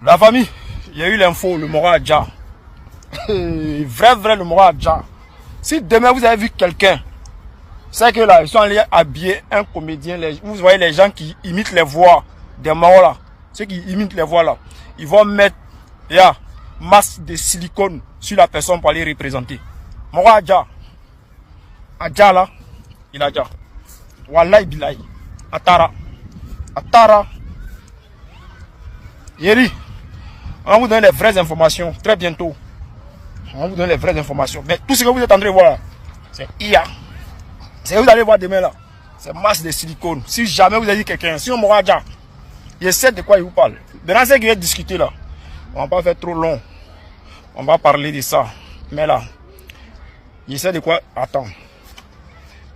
La famille, il y a eu l'info, le Moro Adja. Vrai, le Moro Adja. Si demain vous avez vu quelqu'un, c'est que là, ils sont allés habiller un comédien. Vous voyez les gens qui imitent les voix des morts là. Ceux qui imitent les voix là. Ils vont mettre masque de silicone sur la personne pour aller représenter. Moro Adja. Adja là, il a Adja. Wallahi billahi. Atara. Yeri. On va vous donner les vraies informations très bientôt. On va vous donner les vraies informations. Mais tout ce que vous êtes en train de voir, c'est IA. C'est ce que vous allez voir demain là. C'est masse de silicone. Si jamais vous avez dit quelqu'un, si on m'aura déjà, il sait de quoi il vous parle. Maintenant, c'est qu'il va discuter là. On va pas faire trop long. On va parler de ça. Mais là, il sait de quoi. Attends.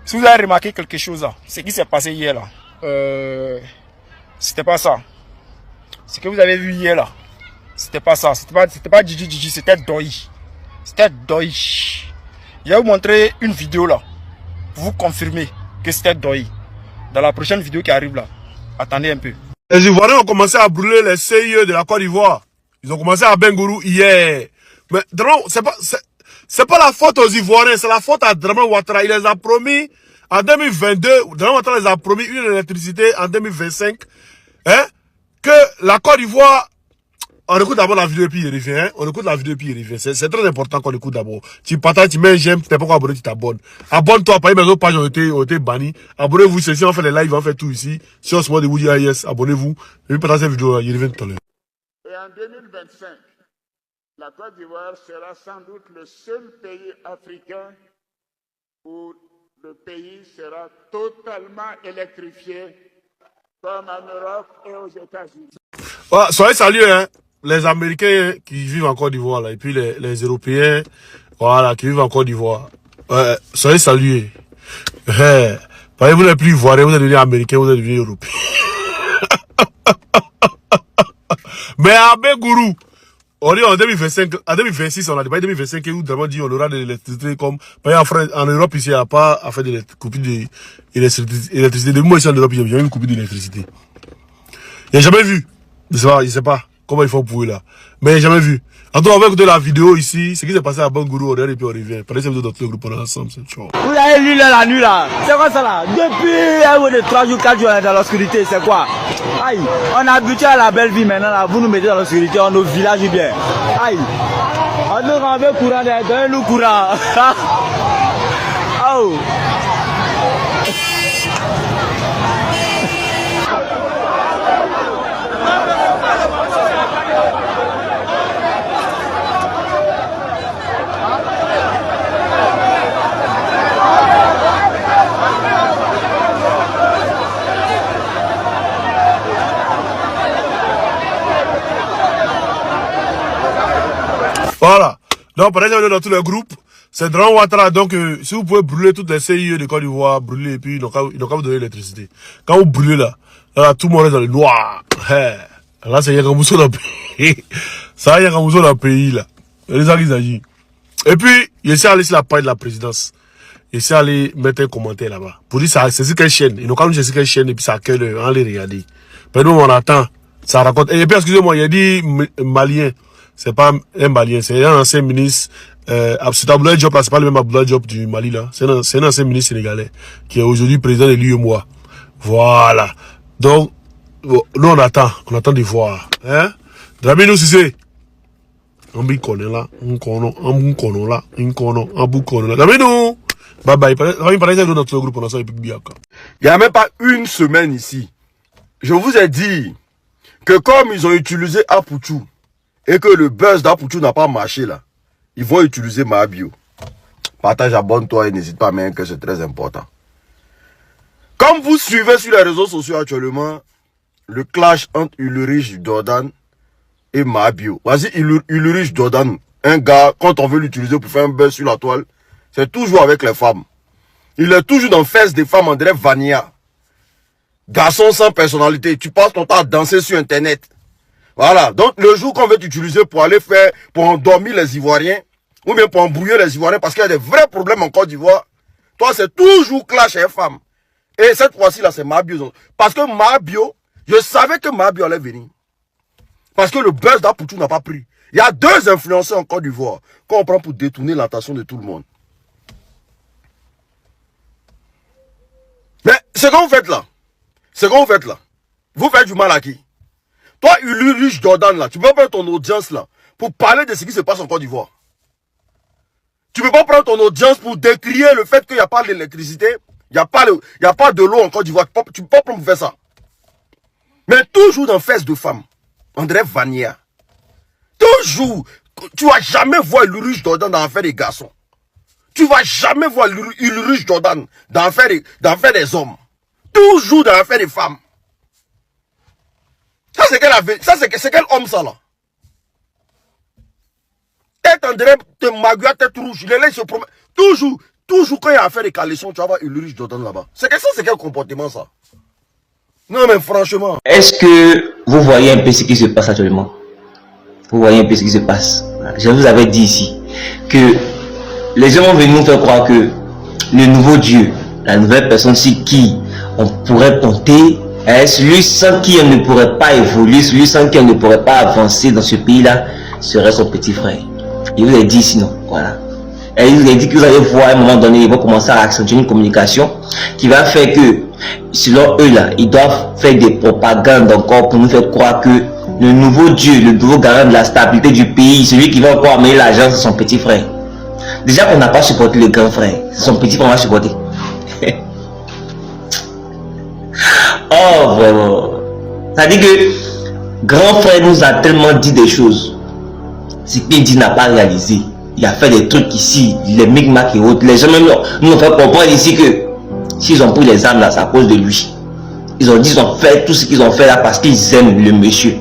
Si vous avez remarqué quelque chose là, ce qui s'est passé hier là, c'était pas ça. Ce que vous avez vu hier là, c'était pas ça. C'était pas Gigi, c'était Doi. C'était Doi. Je vais vous montrer une vidéo là, pour vous confirmer que c'était Doi. Dans la prochaine vidéo qui arrive là, attendez un peu. Les Ivoiriens ont commencé à brûler les CIE de la Côte d'Ivoire. Ils ont commencé à Bengourou hier. Mais c'est pas la faute aux Ivoiriens, c'est la faute à Draman Ouattara. Il les a promis en 2022, Draman Ouattara les a promis une électricité en 2025, hein, que la Côte d'Ivoire. On écoute d'abord la vidéo et puis il revient. Hein? On écoute la vidéo et puis il revient. C'est très important qu'on écoute d'abord. Tu partages, tu mets un j'aime, tu n'es pas encore abonné, tu t'abonnes. Abonne-toi, par mes autres pages ont été bannies. Abonnez-vous, si on fait les lives, on fait tout ici. Si on se voit de vous dire yes, abonnez-vous. Et puis partagez cette vidéo, il revient tout à l'heure. Et en 2025, la Côte d'Ivoire sera sans doute le seul pays africain où le pays sera totalement électrifié, comme en Europe et aux États-Unis. Ouais, soyez salués, hein. Les Américains qui vivent en Côte d'Ivoire, là, et puis les Européens, voilà, qui vivent en Côte d'Ivoire. Soyez salués. Vous n'êtes plus Ivoirien, vous êtes devenu Américain, vous êtes devenu Européen. Mais à Bengourou, on dit en 2025, en 2026, on a dit pas 2025, où d'abord dit on aura de l'électricité comme, en Europe ici, il n'y a pas à faire de coupure d'électricité. Depuis moi ici en Europe, il y a jamais une coupure d'électricité. Il n'y a jamais vu. Je sais pas comment ils font pour eux là. Mais j'ai jamais vu. En tout cas, on va écouter la vidéo ici. Ce qui s'est passé à Bengourou, on regarde et puis on revient. Pendant cette vidéo dans tout le groupe, on est ensemble. C'est chaud. Vous avez lu là, la nuit là. C'est quoi ça là? Depuis 3 jours, 4 jours, on est dans l'obscurité. C'est quoi? Aïe. On est habitué à la belle vie maintenant là. Vous nous mettez dans l'obscurité, on nos villages bien. Aïe. On nous rend bien courant, donnez-nous courant. Oh. Voilà. Donc, par exemple, dans tous les groupes, c'est Draman Ouattara. Donc, si vous pouvez brûler toutes les CIE de Côte d'Ivoire, brûler, et puis ils n'ont qu'à vous donner l'électricité. Quand vous brûlez là, tout le monde est dans le noir. Là, c'est Yakamousso dans le pays. Ça, Yakamousso dans le pays, là. C'est ça qu'il s'agit. Et puis, il essaie d'aller sur la page de la présidence. Il essaie d'aller mettre un commentaire là-bas. Pour dire, c'est sur quelle chaîne. Ils n'ont qu'à nous dire sur quelle chaîne, et puis ça accueille, on les regarder. Mais nous, on attend. Ça raconte. Et puis, excusez-moi, il a dit malien. C'est pas un malien, c'est un ancien ministre. C'est Abdoulaye Diop là, c'est pas le même Abdoulaye Diop du Mali là. C'est un ancien ministre sénégalais qui est aujourd'hui président de l'UEMOA. Voilà. Donc, nous on attend de voir. Hein? Dramé nous c'est. On b'i connaît là, on connaît là, on bou connaît là. Dramé nous. Bye bye. On va parler de notre groupe pour l'instant et puis bien. Il n'y a même pas une semaine ici. Je vous ai dit que comme ils ont utilisé Apouchou, et que le buzz d'Apouchou n'a pas marché là, ils vont utiliser ma bio. Partage, abonne-toi et n'hésite pas à mettre que c'est très important. Comme vous suivez sur les réseaux sociaux actuellement, le clash entre Ulrich Dodan et Mabio. Vas-y, Ulrich Dodan, un gars, quand on veut l'utiliser pour faire un buzz sur la toile, c'est toujours avec les femmes. Il est toujours dans le fesse des femmes, André Vania. Garçon sans personnalité, tu passes ton temps à danser sur Internet. Voilà, donc le jour qu'on veut t'utiliser pour aller faire, pour endormir les Ivoiriens, ou bien pour embrouiller les Ivoiriens, parce qu'il y a des vrais problèmes en Côte d'Ivoire, toi c'est toujours clash et femme. Et cette fois-ci là c'est Mabio. Parce que Mabio, je savais que Mabio allait venir. Parce que le buzz d'Apoutou n'a pas pris. Il y a 2 influenceurs en Côte d'Ivoire qu'on prend pour détourner l'attention de tout le monde. Mais ce que vous faites là, vous faites du mal à qui? Toi, Ulrich Jordan là, tu peux pas prendre ton audience là pour parler de ce qui se passe en Côte d'Ivoire. Tu peux pas prendre ton audience pour décrier le fait qu'il n'y a pas d'électricité, il n'y a pas de l'eau en Côte d'Ivoire. Tu peux pas prendre pour faire ça. Mais toujours dans Fesses de femmes, André Vania, toujours, tu vas jamais voir Ulrich Jordan dans l'affaire des garçons. Tu vas jamais voir Ulrich Jordan dans l'affaire des hommes. Toujours dans l'affaire des femmes. Ça c'est quel homme ça là? Tête André, Magua, tête rouge, il est là, il se promène. Toujours quand il y a affaire de caleçon, tu vas voir Ulrich Jordan là-bas. C'est quel comportement ça? Non mais franchement. Est-ce que vous voyez un peu ce qui se passe actuellement? Vous voyez un peu ce qui se passe. Je vous avais dit ici que les gens vont venir nous faire croire que le nouveau Dieu, la nouvelle personne sur qui on pourrait compter, est celui sans qui on ne pourrait pas évoluer, celui sans qui on ne pourrait pas avancer dans ce pays-là, serait son petit frère. Il vous a dit sinon, voilà. Et il vous a dit que vous allez voir à un moment donné, ils vont commencer à accentuer une communication qui va faire que, selon eux là, ils doivent faire des propagandes encore pour nous faire croire que le nouveau Dieu, le nouveau garant de la stabilité du pays, celui qui va encore amener l'argent, c'est son petit frère. Déjà qu'on n'a pas supporté le grand frère, c'est son petit frère qu'on va supporter. Oh vraiment. Ça dit que grand frère nous a tellement dit des choses. Ce qu'il dit n'a pas réalisé. Il a fait des trucs ici, les micmacs et autres. Les gens même nous ont fait comprendre ici que s'ils ont pris les armes là, c'est à cause de lui. Ils ont dit qu'ils ont fait tout ce qu'ils ont fait là parce qu'ils aiment le monsieur.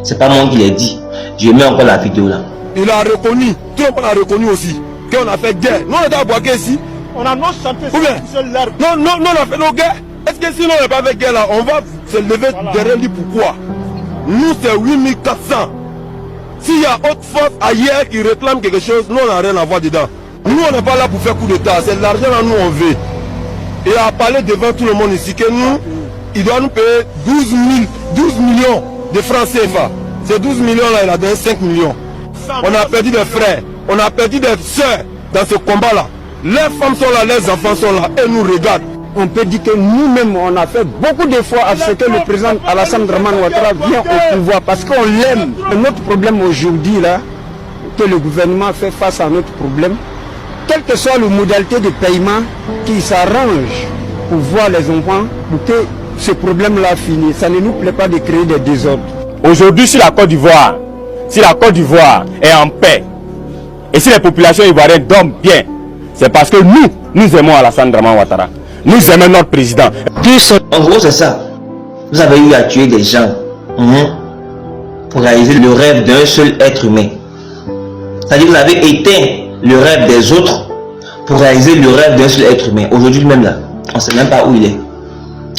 C'est pas moi qui l'ai dit. Je mets encore la vidéo là. Il a reconnu, tout le monde a reconnu aussi, qu'on a fait guerre. Nous on était à Boaké ici. On a non chanté non, on a fait nos guerres. Est-ce que si on n'a pas fait guerre là, on va se lever derrière lui pourquoi? Nous c'est 8400. S'il y a autre force ailleurs qui réclame quelque chose, nous on n'a rien à voir dedans. Nous on n'est pas là pour faire coup d'état, c'est l'argent là nous on veut. Et à parler devant tout le monde ici que nous, il doit nous payer 12 millions de francs CFA. Ces 12 millions là, il a donné 5 millions. On a perdu des frères, on a perdu des soeurs dans ce combat là. Les femmes sont là, les enfants sont là et nous regardent. On peut dire que nous-mêmes, on a fait beaucoup d'efforts à ce que le président Alassane Dramane Ouattara vienne au pouvoir parce qu'on l'aime. Notre problème aujourd'hui, là, que le gouvernement fait face à notre problème, quelle que soit la modalité de paiement qui s'arrange pour voir les enfants, pour que ce problème-là finisse. Ça ne nous plaît pas de créer des désordres. Aujourd'hui, si la Côte d'Ivoire est en paix, et si les populations ivoiriennes dorment bien, c'est parce que nous aimons Alassane Dramane Ouattara. Nous aimons notre président. En gros, c'est ça. Vous avez eu à tuer des gens pour réaliser le rêve d'un seul être humain. C'est-à-dire que vous avez éteint le rêve des autres pour réaliser le rêve d'un seul être humain. Aujourd'hui même là, on ne sait même pas où il est.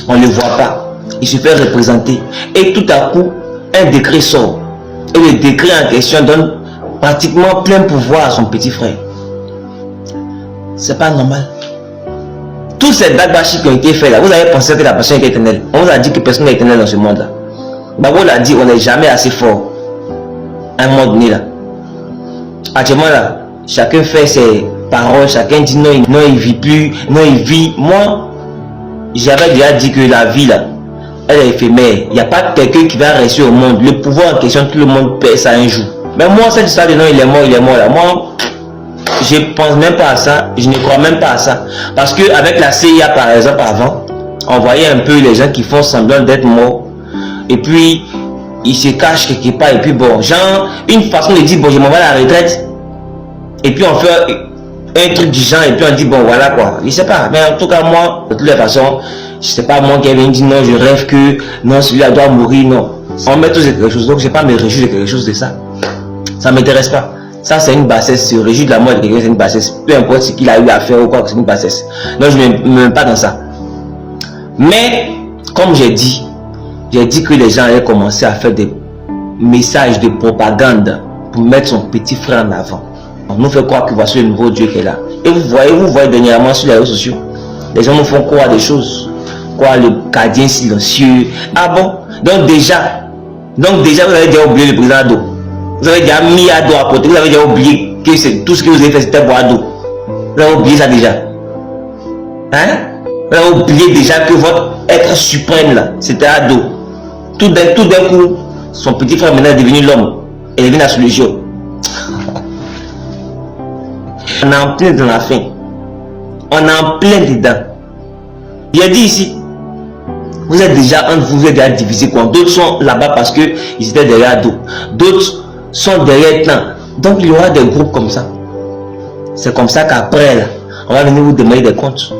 On ne le voit pas. Il se fait représenter. Et tout à coup, un décret sort. Et le décret en question donne pratiquement plein pouvoir à son petit frère. C'est pas normal. Tous ces bagbashi qui ont été faits là, vous avez pensé que la personne est éternelle. On vous a dit que personne n'est éternel dans ce monde là. Babo l'a dit, on n'est jamais assez fort. À un moment donné là. Actuellement là, chacun fait ses paroles, chacun dit non, il vit plus, non, il vit. Moi, j'avais déjà dit que la vie là, elle est éphémère. Il n'y a pas quelqu'un qui va rester au monde. Le pouvoir en question, tout le monde perd ça un jour. Mais moi, cette histoire de non, il est mort là. Moi, je ne pense même pas à ça, je ne crois même pas à ça. Parce qu'avec la CIA par exemple avant, on voyait un peu les gens qui font semblant d'être morts. Et puis, ils se cachent quelque part. Et puis bon, genre, une façon de dire, bon, je m'en vais à la retraite. Et puis on fait un truc du genre, et puis on dit, bon, voilà quoi. Je sais pas, mais en tout cas, moi, de toutes les façons, je sais pas, moi qui viens dire, non, je rêve que, non, celui-là doit mourir, non. On met tous quelque chose, donc je ne sais pas me réjouir de quelque chose de ça. Ça ne m'intéresse pas. Ça, c'est une bassesse. Se réjouir de la mort de quelqu'un, c'est une bassesse. Peu importe ce qu'il a eu à faire ou quoi, c'est une bassesse. Donc, je ne me mets pas dans ça. Mais, comme j'ai dit que les gens allaient commencer à faire des messages de propagande pour mettre son petit frère en avant. On nous fait croire que voici le nouveau Dieu qui est là. Et vous voyez dernièrement sur les réseaux sociaux, les gens nous font croire des choses. Quoi, le gardien silencieux. Ah bon? Donc déjà, Donc déjà, vous avez déjà oublié le président Ado. Vous avez déjà mis Ado à côté. Vous avez déjà oublié que tout ce que vous avez fait, c'était pour Ado. Vous avez oublié ça déjà. Hein? Vous avez oublié déjà que votre être suprême là, c'était Ado. Tout d'un coup, son petit frère maintenant est devenu l'homme. Il est devenu la solution. On est en plein dans la fin. On est en plein dedans. Il a dit ici, vous êtes déjà entre vous, êtes déjà divisé quoi. D'autres sont là-bas parce qu'ils étaient derrière d'autres. D'autres sont derrière Clan. Donc il y aura des groupes comme ça. C'est comme ça qu'après là, on va venir vous demander des comptes.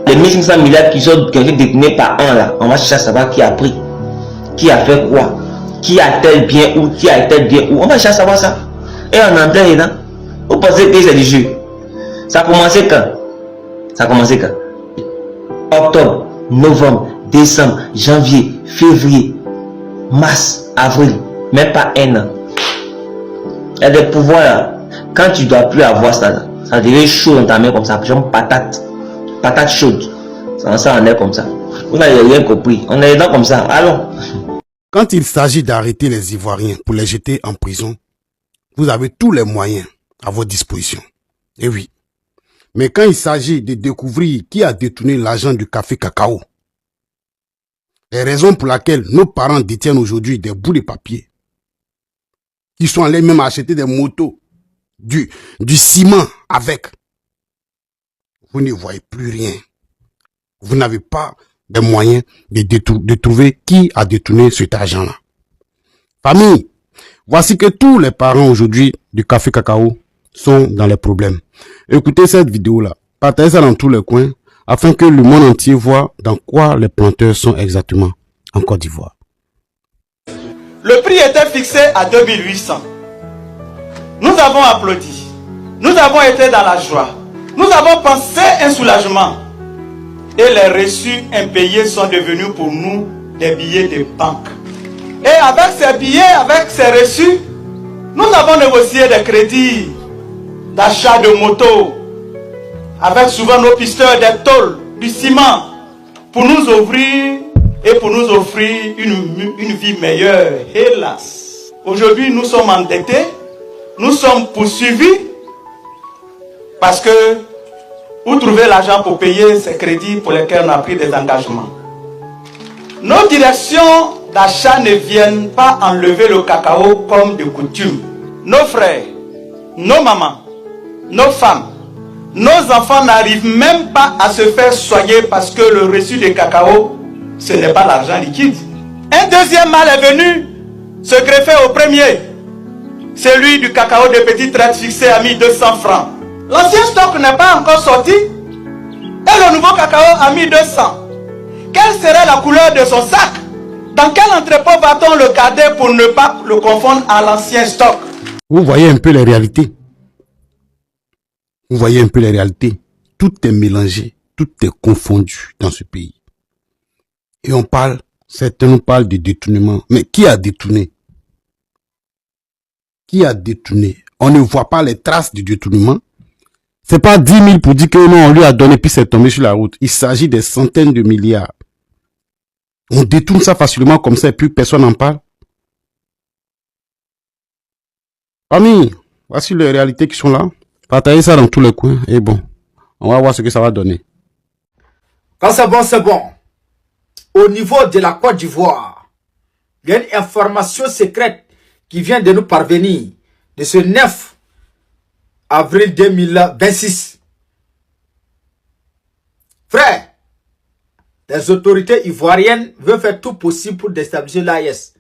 Les 1500 milliards qui sont détenus par an là, on va chercher à savoir qui a pris, qui a fait quoi, qui a tel bien où, qui a tel bien où. On va chercher à savoir ça. Et on est en plein dedans. Vous pensez que c'est du jeu? Ça a commencé quand? Ça a commencé quand? Octobre, novembre, décembre, janvier, février, mars, avril, même pas un an. Il y a des pouvoirs là. Quand tu ne dois plus avoir ça là, ça devient chaud dans ta main comme ça, genre patate chaude. Ça en est comme ça. Vous n'avez rien compris. On est dedans comme ça. Allons. Quand il s'agit d'arrêter les Ivoiriens pour les jeter en prison, vous avez tous les moyens à votre disposition. Et oui. Mais quand il s'agit de découvrir qui a détourné l'argent du café cacao, les raisons pour lesquelles nos parents détiennent aujourd'hui des bouts de papier, qui sont allés même acheter des motos, du ciment avec, vous ne voyez plus rien. Vous n'avez pas de moyens de trouver qui a détourné cet argent-là. Famille, voici que tous les parents aujourd'hui du café cacao sont dans les problèmes. Écoutez cette vidéo-là, partagez ça dans tous les coins, afin que le monde entier voit dans quoi les planteurs sont exactement en Côte d'Ivoire. Le prix était fixé à 2800. Nous avons applaudi. Nous avons été dans la joie. Nous avons pensé un soulagement. Et les reçus impayés sont devenus pour nous des billets de banque. Et avec ces billets, avec ces reçus, nous avons négocié des crédits d'achat de motos, avec souvent nos pisteurs, des tôles, du ciment, pour nous ouvrir et pour nous offrir une vie meilleure. Hélas, aujourd'hui nous sommes endettés, nous sommes poursuivis, parce que où trouver l'argent pour payer ces crédits pour lesquels on a pris des engagements. Nos directions d'achat ne viennent pas enlever le cacao comme de coutume. Nos frères, nos mamans, nos femmes, nos enfants n'arrivent même pas à se faire soigner parce que le reçu de cacao, ce n'est pas l'argent liquide. Un deuxième mal est venu se greffer au premier, celui du cacao de petite traite fixé à 1200 francs. L'ancien stock n'est pas encore sorti et le nouveau cacao a 1200. Quelle serait la couleur de son sac? Dans quel entrepôt va-t-on le garder pour ne pas le confondre à l'ancien stock? Vous voyez un peu les réalités. Vous voyez un peu les réalités. Tout est mélangé, tout est confondu dans ce pays. Et on parle, certains nous parlent de détournement. Mais qui a détourné? Qui a détourné? On ne voit pas les traces du détournement. C'est pas 10 000 pour dire que non, on lui a donné puis c'est tombé sur la route. Il s'agit des centaines de milliards. On détourne ça facilement comme ça et puis personne n'en parle. Amis, voici les réalités qui sont là. Partagez ça dans tous les coins et bon, on va voir ce que ça va donner. Quand c'est bon, c'est bon. Au niveau de la Côte d'Ivoire, il y a une information secrète qui vient de nous parvenir de ce 9 avril 2026. Frère, les autorités ivoiriennes veulent faire tout possible pour déstabiliser l'AES.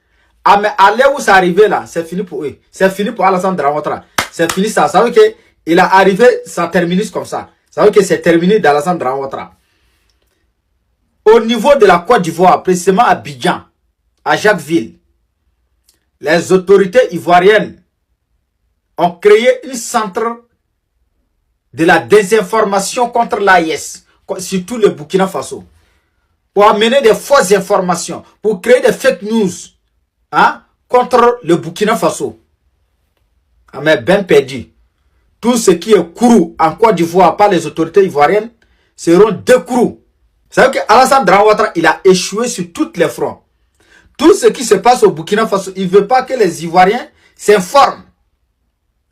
Ah mais à l'heure où c'est arrivé là, c'est fini pour eux. C'est fini pour Alassane Dramane. C'est fini ça. Ça veut dire qu'il a arrivé, ça termine comme ça. Ça veut dire que c'est terminé d'Alassane Dramane. Au niveau de la Côte d'Ivoire, précisément à Abidjan, à Jacquesville, les autorités ivoiriennes ont créé un centre de la désinformation contre l'AES, surtout le Burkina Faso, pour amener des fausses informations, pour créer des fake news contre le Burkina Faso. Ah mais bien perdu. Tout ce qui est couru en Côte d'Ivoire par les autorités ivoiriennes seront décourus. C'est-à-dire qu'Alassane Dramane Ouattara, il a échoué sur tous les fronts. Tout ce qui se passe au Burkina Faso, il ne veut pas que les Ivoiriens s'informent.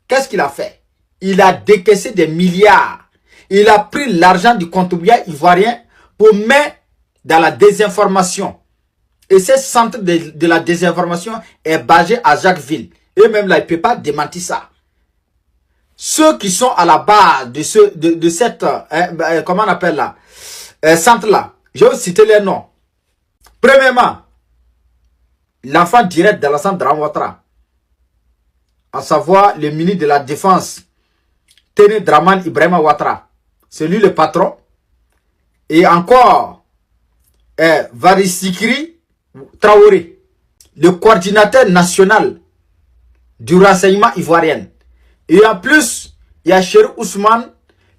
Qu'est-ce qu'il a fait? Il a décaissé des milliards. Il a pris l'argent du contribuable ivoirien pour mettre dans la désinformation. Et ce centre de la désinformation est basé à Jacquesville. Et même là, il ne peut pas démentir ça. Ceux qui sont à la base de cette, comment on appelle là, centre-là, je vais citer les noms. Premièrement, l'enfant direct d'Alassane Dramane Ouattara, à savoir le ministre de la Défense, Téné Dramane Ibrahima Ouattara, c'est lui le patron. Et encore, Varisikri Traoré, le coordinateur national du renseignement ivoirien. Et en plus, il y a Cheikh Ousmane,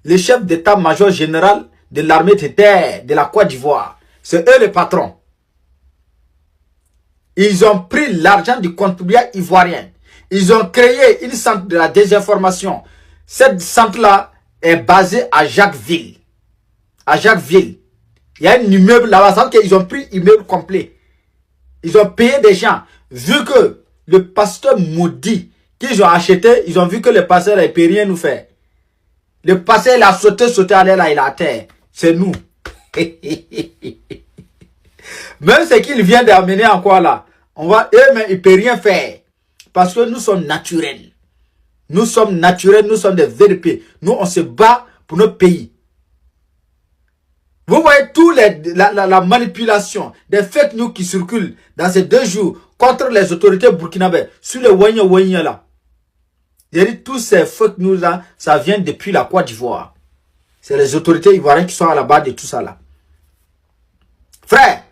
le chef d'état-major général de l'armée de terre de la Côte d'Ivoire. C'est eux les patrons. Ils ont pris l'argent du contribuable ivoirien. Ils ont créé une centre de la désinformation. Cette centre-là est basée à Jacquesville. À Jacquesville. Il y a un immeuble là-bas. Ils ont pris l'immeuble complet. Ils ont payé des gens. Vu que le pasteur maudit qu'ils ont acheté, ils ont vu que le pasteur ne peut rien nous faire. Le pasteur, il a sauté, allé là, il a à terre. C'est nous. Même ce qu'il vient d'amener encore là, mais il ne peut rien faire. Parce que nous sommes naturels. Nous sommes naturels, nous sommes des VDP. Nous, on se bat pour notre pays. Vous voyez toute la manipulation des fake news qui circulent dans ces 2 jours contre les autorités burkinabées sur le Wanya là. J'ai dit, tous ces fake news là, ça vient depuis la Côte d'Ivoire. C'est les autorités ivoiriennes qui sont à la base de tout ça là. Frère,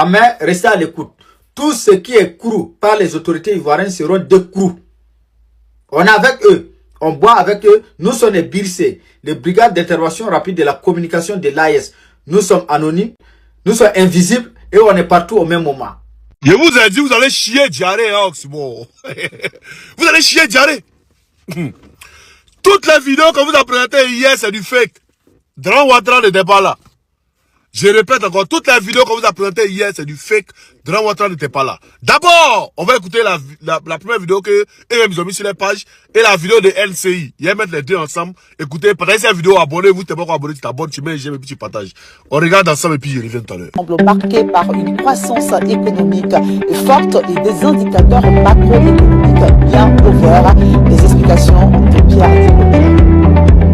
mais restez à l'écoute. Tout ce qui est cru par les autorités ivoiriennes seront décrus. On est avec eux. On boit avec eux. Nous sommes les BIRC, les brigades d'intervention rapide de la communication de l'AES. Nous sommes anonymes, nous sommes invisibles et on est partout au même moment. Je vous ai dit, vous allez chier diarrhée, hein, Oxmo. Vous allez chier diarrhée. Toutes les vidéos que vous avez présentées hier, c'est du fake. Dramane Ouattara n'était pas là. Je répète encore, toutes les vidéos que vous avez présentées hier, c'est du fake. Dramane Ouattara n'était pas là. D'abord, on va écouter la première vidéo que ils ont mis sur les pages et la vidéo de LCI. Il va mettre les deux ensemble. Écoutez, partagez cette vidéo, abonnez-vous, t'es pas encore abonné, tu t'abonnes, tu mets un j'aime et puis tu partages. On regarde ensemble et puis je reviens tout à l'heure. Marqué par une croissance économique forte et des indicateurs macroéconomiques bien ouverts. Les explications de Pierre Dibomé.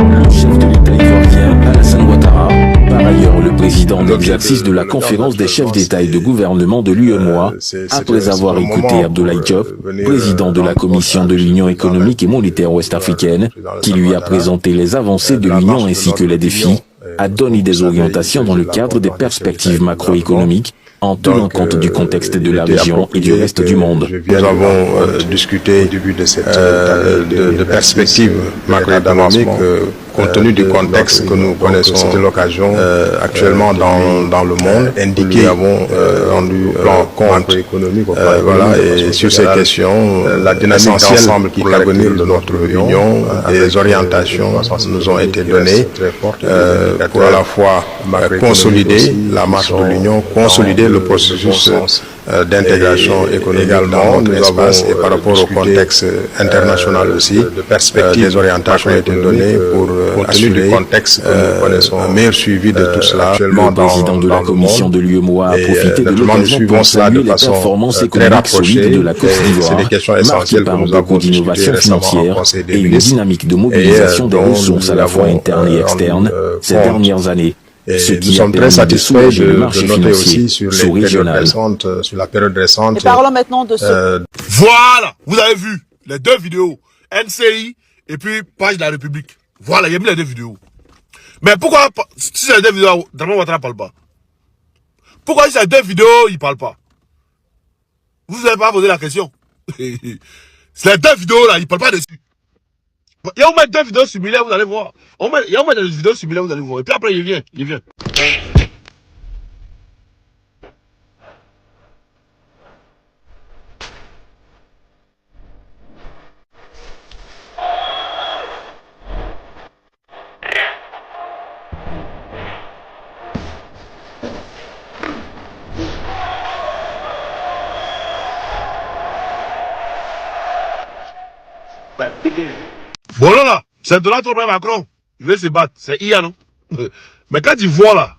Le chef de l'État ivoirien, Alassane Ouattara, par ailleurs le président d'exercice de la conférence des chefs d'État et de gouvernement de l'UEMOA, après avoir écouté Abdoulaye Diop, président de la Commission de l'Union économique et monétaire ouest-africaine, qui lui a présenté les avancées de l'Union ainsi que les défis, a donné des orientations dans le cadre des perspectives macroéconomiques, en tenant compte du contexte de la région et du reste du monde. Nous avons discuté de perspectives macroéconomiques compte tenu du contexte que nous connaissons. C'était l'occasion actuellement dans le monde indiqué. Nous avons rendu compte économique. Voilà, et sur ces questions, la dynamique d'ensemble pour l'avenir de notre union, des orientations nous ont été données pour à la fois consolider la marche de l'union, consolider le processus d'intégration économique dans l'espace et par rapport au contexte international aussi, des orientations ont été données pour assurer du contexte que nous connaissons, un meilleur suivi de tout cela. Le président de la commission de l'UEMOA a profité de l'occasion pour saluer les performances économiques solides de la Côte d'Ivoire, marquées par beaucoup d'innovations financières et une dynamique de mobilisation des ressources à la fois internes et externes ces dernières années. Ce qui nous sommes très satisfaits de noter aussi sur la période récente. Et parlons maintenant de ce... Voilà, vous avez vu les 2 vidéos, NCI et puis page de la République. Voilà, il y a mis les 2 vidéos. Mais pourquoi, si c'est les 2 vidéos, Dramane Ouattara ne parle pas? Pourquoi si c'est les 2 vidéos, il ne parle pas? Vous n'avez pas posé la question. C'est les 2 vidéos là, il ne parle pas dessus. Il y a au moins 2 vidéos similaires, vous allez voir. Il y a au moins des vidéos similaires, vous allez voir. Et puis après, il vient. Bon là, c'est Donald Trump et Macron. Ils veulent se battre. C'est IA, non? Mais quand tu vois là,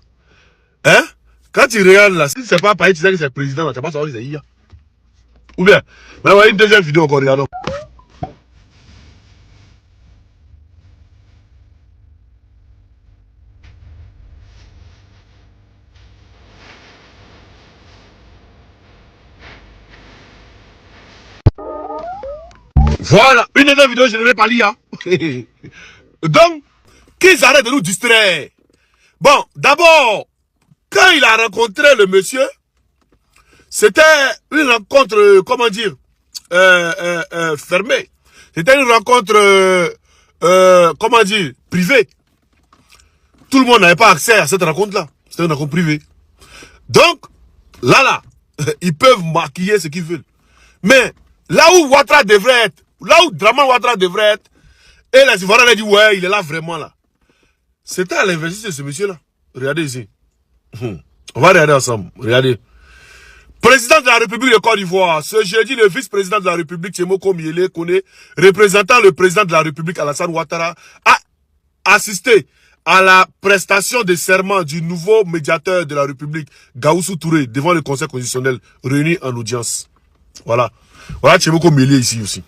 hein? Quand tu regardes là, si c'est pas Paris, tu sais que c'est le président, tu vas pas savoir que c'est IA. Ou bien, mais voilà une deuxième vidéo encore, regardons. Voilà, une autre vidéo, je ne vais pas lire. Donc, qu'ils arrêtent de nous distraire. Bon, d'abord, quand il a rencontré le monsieur, c'était une rencontre, comment dire, fermée. C'était une rencontre, comment dire, privée. Tout le monde n'avait pas accès à cette rencontre-là. C'était une rencontre privée. Donc, là, ils peuvent maquiller ce qu'ils veulent. Mais, là où Ouattara devrait être, là où Draman Ouattara devrait être, et les Ivoiriens ont dit, ouais, il est là vraiment là. C'était à l'investissement de ce monsieur-là. Regardez ici. On va regarder ensemble. Regardez. Président de la République de Côte d'Ivoire. Ce jeudi, le vice-président de la République, Tchemoko Miele Kone, représentant le président de la République, Alassane Ouattara, a assisté à la prestation de serment du nouveau médiateur de la République, Gaoussou Touré, devant le Conseil constitutionnel, réuni en audience. Voilà. Voilà Tchemoko Miele ici aussi.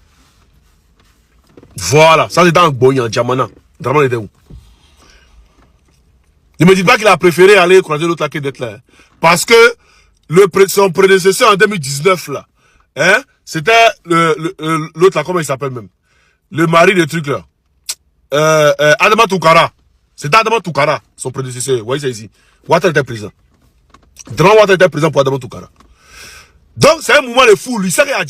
Voilà. Ça, c'est dans Boy, en Djamana. Draman était où? Ne me dites pas qu'il a préféré aller croiser l'autre là d'être là. Parce que son prédécesseur en 2019 là, hein, c'était l'autre là, comment il s'appelle même? Le mari de truc là. Adama Toukara. C'était Adama Toukara, son prédécesseur. Vous voyez ça ici. Ouattara était président. Draman Ouattara était président pour Adama Toukara. Donc c'est un mouvement de foule. Ils savent qu'il y a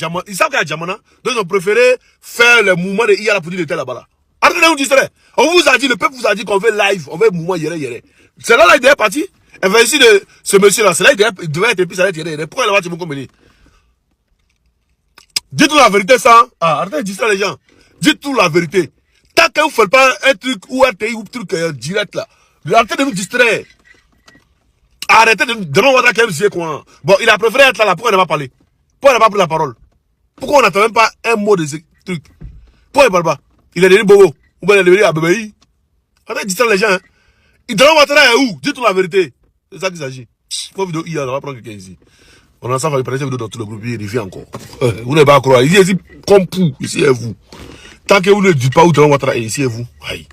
Djamana. Donc ils ont préféré faire le mouvement de IA pour dire qu'il était là-bas là. Arrêtez de vous distraire. On vous a dit, le peuple vous a dit qu'on veut live, on veut mouvement yéré. C'est là, il devait partir. Et bien ici, de ce monsieur-là, c'est là, il devait être épi, ça va être yéré. Pourquoi il va te mener? Dites-nous la vérité, ça. Ah, arrêtez de distraire les gens. Dites-nous la vérité. Tant que vous ne faites pas un truc ou un TI ou un truc direct là, arrêtez de nous distraire. Arrêtez de nous dire quoi. Bon, il a préféré être là, pourquoi il n'a pas parlé? Pourquoi il n'a pas pris la parole? Pourquoi on n'attend même pas un mot de ce truc? Pourquoi il ne parle pas? Il est devenu bobo. Ou bien il est devenu abébéi. Arrêtez de distraire les gens. Hein. Draman Ouattara est où? Dites-nous la vérité. C'est ça qu'il s'agit. Pour vidéo IA, on va prendre quelqu'un ici. On a ça, on va parler cette vidéo dans tout le groupe, il revient encore. Vous n'avez pas à croire. Ici, comme pour, ici est vous. Tant que vous ne dites pas où Draman Ouattara est, ici est vous. Aïe.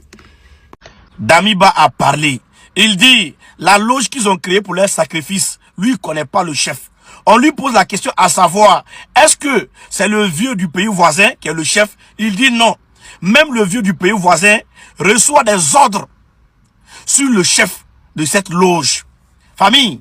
Damiba a parlé. Il dit, la loge qu'ils ont créée pour leur sacrifice, lui, il ne connaît pas le chef. On lui pose la question à savoir, est-ce que c'est le vieux du pays voisin qui est le chef? Il dit non. Même le vieux du pays voisin reçoit des ordres sur le chef de cette loge. Famille,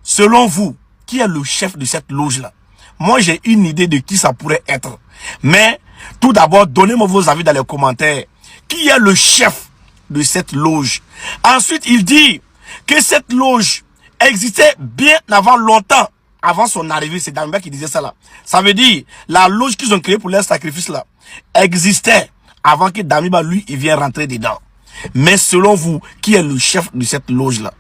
selon vous, qui est le chef de cette loge-là? Moi, j'ai une idée de qui ça pourrait être. Mais, tout d'abord, donnez-moi vos avis dans les commentaires. Qui est le chef de cette loge? Ensuite, il dit que cette loge existait bien avant longtemps. Avant son arrivée, c'est Damiba qui disait ça là. Ça veut dire, la loge qu'ils ont créée pour leur sacrifice là, existait avant que Damiba, lui, il vienne rentrer dedans. Mais selon vous, qui est le chef de cette loge-là?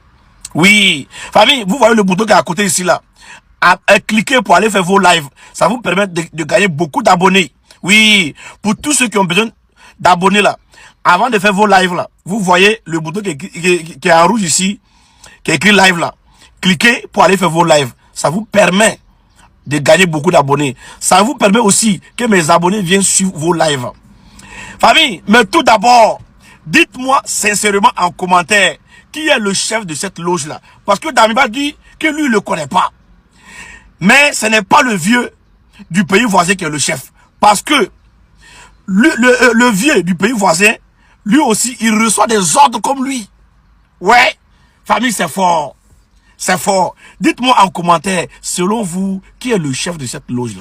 Oui. Famille, vous voyez le bouton qui est à côté ici là. Cliquez pour aller faire vos lives. Ça vous permet de gagner beaucoup d'abonnés. Oui. Pour tous ceux qui ont besoin d'abonnés là, avant de faire vos lives là, vous voyez le bouton qui est en rouge ici, qui est écrit live là. Cliquez pour aller faire vos lives. Ça vous permet de gagner beaucoup d'abonnés. Ça vous permet aussi que mes abonnés viennent suivre vos lives. Famille, mais tout d'abord, dites-moi sincèrement en commentaire qui est le chef de cette loge-là. Parce que Damiba dit que lui, il ne le connaît pas. Mais ce n'est pas le vieux du pays voisin qui est le chef. Parce que le vieux du pays voisin, lui aussi, il reçoit des ordres comme lui. Ouais, famille, c'est fort. C'est fort. Dites-moi en commentaire, selon vous, qui est le chef de cette loge-là.